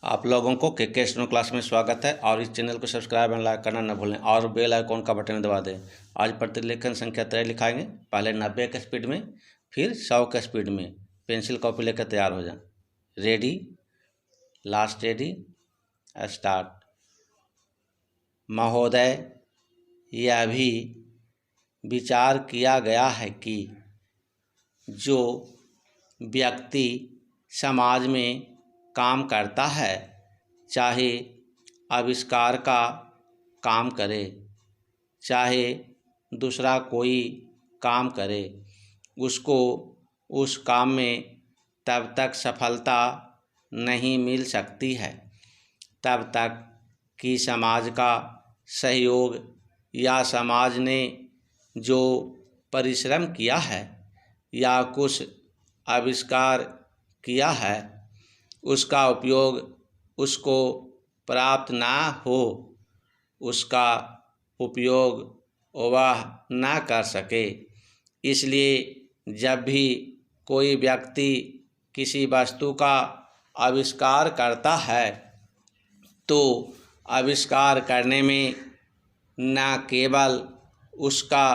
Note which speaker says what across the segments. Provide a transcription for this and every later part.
Speaker 1: आप लोगों को के स्टूडेंट क्लास में स्वागत है और इस चैनल को सब्सक्राइब एंड लाइक करना न भूलें और बेल आइकॉन का बटन दबा दें। आज प्रतिलेखन संख्या 13 लिखाएंगे। पहले 90 के स्पीड में, फिर 100 के स्पीड में। पेंसिल कॉपी लेकर तैयार हो जाएं। Ready, last ready, start. महोदय, यह भी विचार किया गया है कि जो व्यक्ति समाज में काम करता है, चाहे आविष्कार का काम करे, चाहे दूसरा कोई काम करे, उसको उस काम में तब तक सफलता नहीं मिल सकती है तब तक कि समाज का सहयोग या समाज ने जो परिश्रम किया है या कुछ आविष्कार किया है उसका उपयोग उसको प्राप्त ना हो, उसका उपयोग वह ना कर सके। इसलिए जब भी कोई व्यक्ति किसी वस्तु का आविष्कार करता है तो आविष्कार करने में न केवल उसका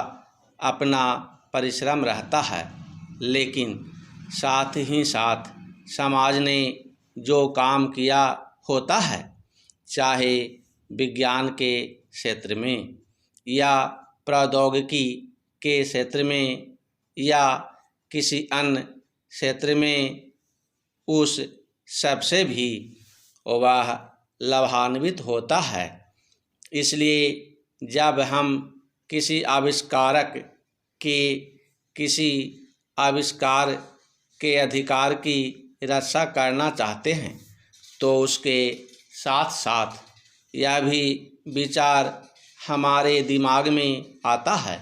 Speaker 1: अपना परिश्रम रहता है, लेकिन साथ ही साथ समाज ने जो काम किया होता है, चाहे विज्ञान के क्षेत्र में या प्रौद्योगिकी के क्षेत्र में या किसी अन्य क्षेत्र में, उस सबसे भी वह लाभान्वित होता है। इसलिए जब हम किसी आविष्कारक के किसी आविष्कार के अधिकार की रक्षा करना चाहते हैं तो उसके साथ साथ यह भी विचार हमारे दिमाग में आता है,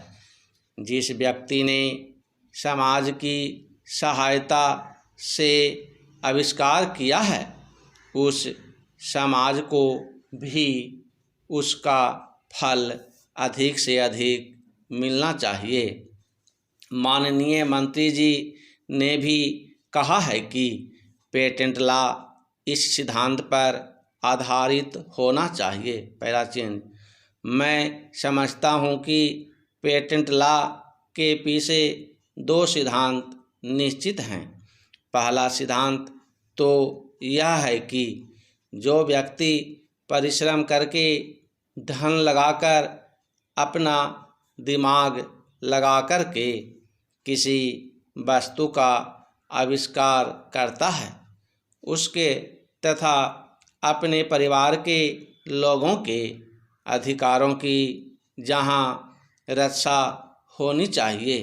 Speaker 1: जिस व्यक्ति ने समाज की सहायता से आविष्कार किया है उस समाज को भी उसका फल अधिक से अधिक मिलना चाहिए। माननीय मंत्री जी ने भी कहा है कि पेटेंट लॉ इस सिद्धांत पर आधारित होना चाहिए। पहला चेंज, मैं समझता हूँ कि पेटेंट लॉ के पीछे दो सिद्धांत निश्चित हैं। पहला सिद्धांत तो यह है कि जो व्यक्ति परिश्रम करके धन लगाकर, अपना दिमाग लगाकर के किसी वस्तु का आविष्कार करता है, उसके तथा अपने परिवार के लोगों के अधिकारों की जहाँ रक्षा होनी चाहिए,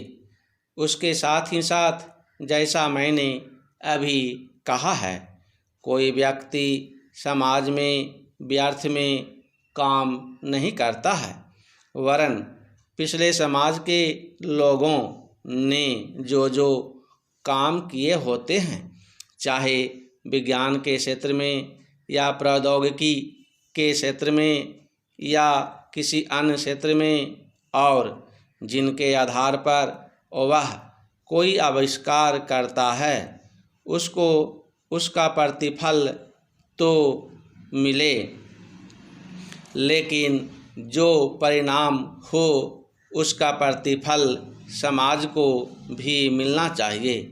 Speaker 1: उसके साथ ही साथ जैसा मैंने अभी कहा है, कोई व्यक्ति समाज में व्यर्थ में काम नहीं करता है, वरन पिछले समाज के लोगों ने जो काम किए होते हैं, चाहे विज्ञान के क्षेत्र में या प्रौद्योगिकी के क्षेत्र में या किसी अन्य क्षेत्र में, और जिनके आधार पर वह कोई आविष्कार करता है, उसको उसका प्रतिफल तो मिले, लेकिन जो परिणाम हो उसका प्रतिफल समाज को भी मिलना चाहिए।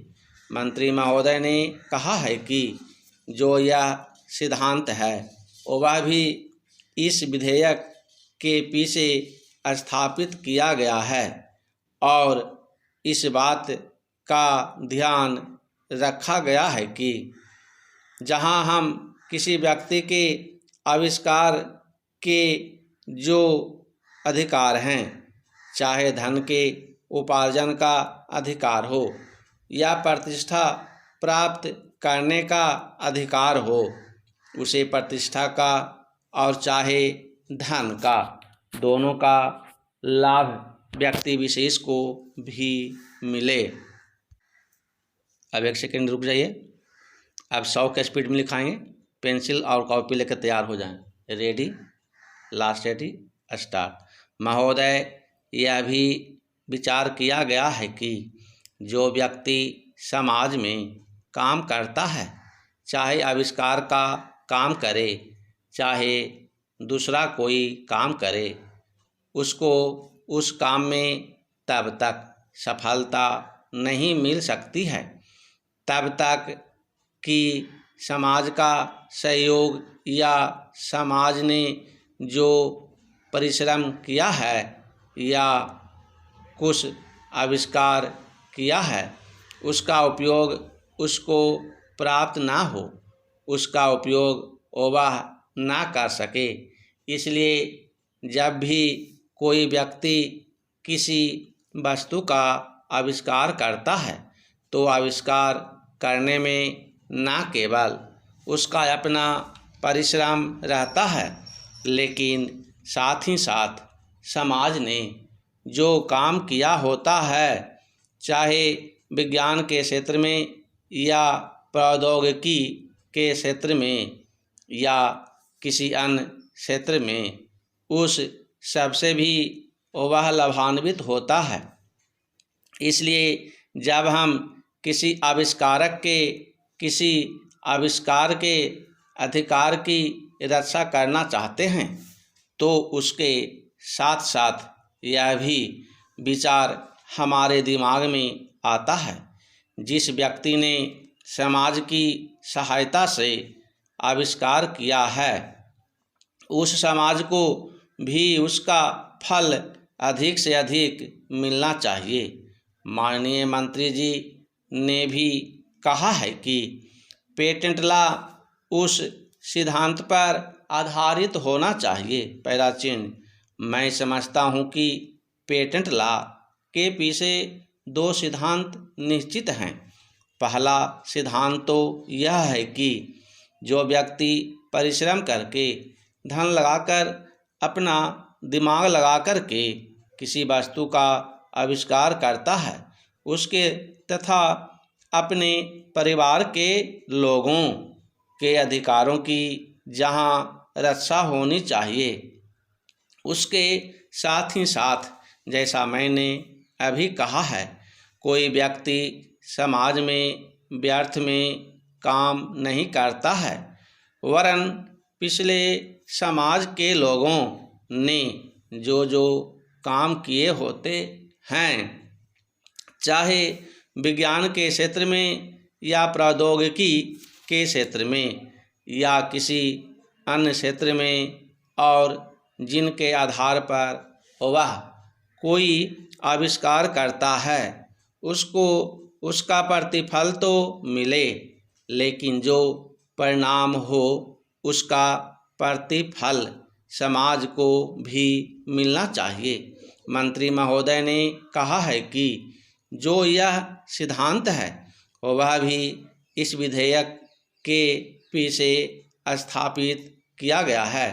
Speaker 1: मंत्री महोदय ने कहा है कि जो यह सिद्धांत है वह भी इस विधेयक के पीछे स्थापित किया गया है और इस बात का ध्यान रखा गया है कि जहां हम किसी व्यक्ति के आविष्कार के जो अधिकार हैं, चाहे धन के उपार्जन का अधिकार हो या प्रतिष्ठा प्राप्त करने का अधिकार हो, उसे प्रतिष्ठा का और चाहे धन का, दोनों का लाभ व्यक्ति विशेष को भी मिले। अब एक सेकंड रुक जाइए। अब 100 के स्पीड में लिखाएंगे। पेंसिल और कॉपी लेकर तैयार हो जाएं। Ready, last ready, start. महोदय, यह भी विचार किया गया है कि जो व्यक्ति समाज में काम करता है, चाहे आविष्कार का काम करे, चाहे दूसरा कोई काम करे, उसको उस काम में तब तक सफलता नहीं मिल सकती है तब तक कि समाज का सहयोग या समाज ने जो परिश्रम किया है या कुछ आविष्कार किया है उसका उपयोग उसको प्राप्त ना हो, उसका उपयोग वह ना कर सके। इसलिए जब भी कोई व्यक्ति किसी वस्तु का आविष्कार करता है तो आविष्कार करने में न केवल उसका अपना परिश्रम रहता है, लेकिन साथ ही साथ समाज ने जो काम किया होता है, चाहे विज्ञान के क्षेत्र में या प्रौद्योगिकी के क्षेत्र में या किसी अन्य क्षेत्र में, उस सबसे भी वह लाभान्वित होता है। इसलिए जब हम किसी आविष्कारक के किसी आविष्कार के अधिकार की रक्षा करना चाहते हैं तो उसके साथ साथ यह भी विचार हमारे दिमाग में आता है, जिस व्यक्ति ने समाज की सहायता से आविष्कार किया है उस समाज को भी उसका फल अधिक से अधिक मिलना चाहिए। माननीय मंत्री जी ने भी कहा है कि पेटेंट लॉ उस सिद्धांत पर आधारित होना चाहिए। पैराचिन्ह मैं समझता हूँ कि पेटेंट लॉ के पीछे दो सिद्धांत निश्चित हैं। पहला सिद्धांत तो यह है कि जो व्यक्ति परिश्रम करके धन लगाकर अपना दिमाग लगाकर के किसी वस्तु का आविष्कार करता है उसके तथा अपने परिवार के लोगों के अधिकारों की जहाँ रक्षा होनी चाहिए, उसके साथ ही साथ जैसा मैंने अभी कहा है, कोई व्यक्ति समाज में व्यर्थ में काम नहीं करता है, वरन पिछले समाज के लोगों ने जो जो काम किए होते हैं, चाहे विज्ञान के क्षेत्र में या प्रौद्योगिकी के क्षेत्र में या किसी अन्य क्षेत्र में, और जिनके आधार पर वह कोई आविष्कार करता है उसको उसका प्रतिफल तो मिले, लेकिन जो परिणाम हो उसका प्रतिफल समाज को भी मिलना चाहिए। मंत्री महोदय ने कहा है कि जो यह सिद्धांत है वह भी इस विधेयक के पीछे स्थापित किया गया है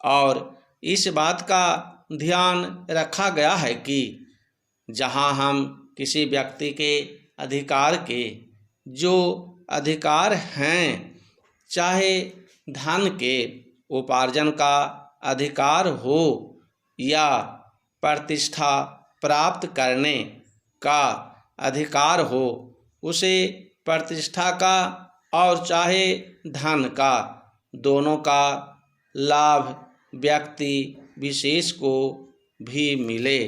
Speaker 1: और इस बात का ध्यान रखा गया है कि जहां हम किसी व्यक्ति के अधिकार के जो अधिकार हैं, चाहे धन के उपार्जन का अधिकार हो या प्रतिष्ठा प्राप्त करने का अधिकार हो, उसे प्रतिष्ठा का और चाहे धन का, दोनों का लाभ व्यक्ति विशेष को भी मिले।